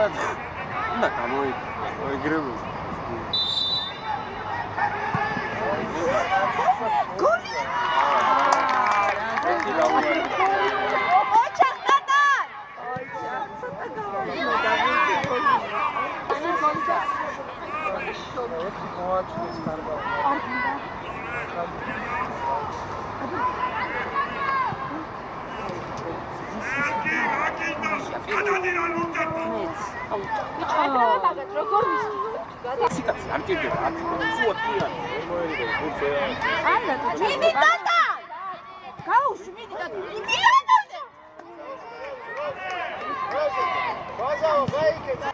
უნდა გამოიგრებო. გოლი!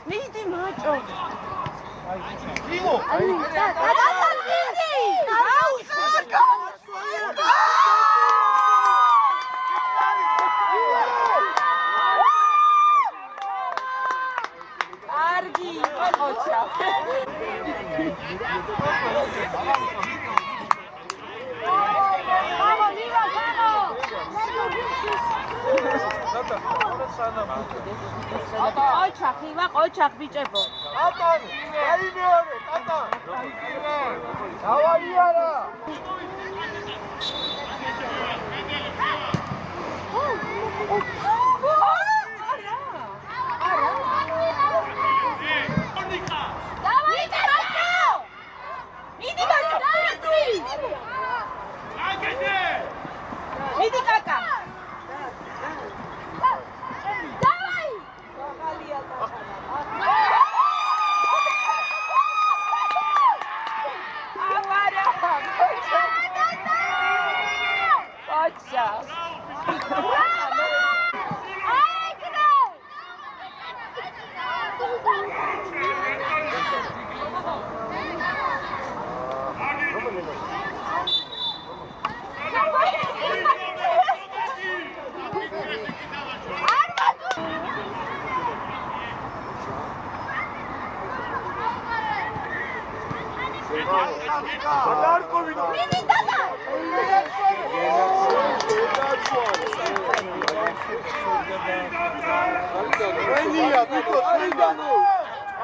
მიდი მაჭო. კარგი ყოჩა. ყოჩა ხივა ყოჩა ბიჭებო. ატან, აი მეორე, ატან. დავაი არა. მიდი კაკა. დავაი. აბარა. ოჩა.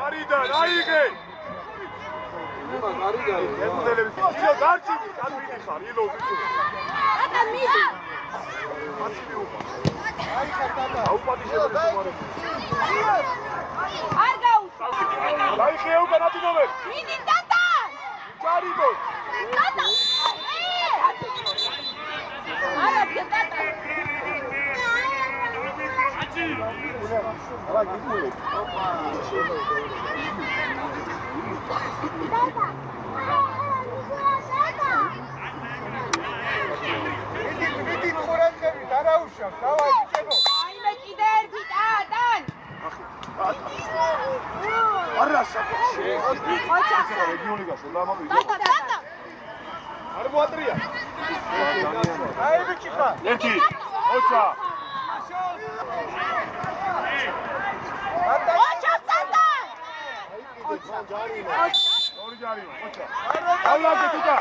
არიდან აიგე. ეთნელები გარჩივი კალვინი ხარ ილოზი. ატა მიდი. აი ხატა. აუპატიშებდა თუმარე. არ გაუშვა. აი ხეობა ნატინოვე. მიდი ტატა. ჯარიბო. ტატა. არა ტატა. არა გიგული. მიდი ყურადღები დარაუშავ, დავაი ბიჭებო. აი მე კიდე ერთი ტატან. არა საფშე. ოჩა. რეგიონი გასულ და ამავე. ტატა. არ მოატრია. აი ბიჭი ხარ. ერთი. ოჩა. ოჩა ტატა. ორი ჯარი. ოჩა. ალლა გეტა.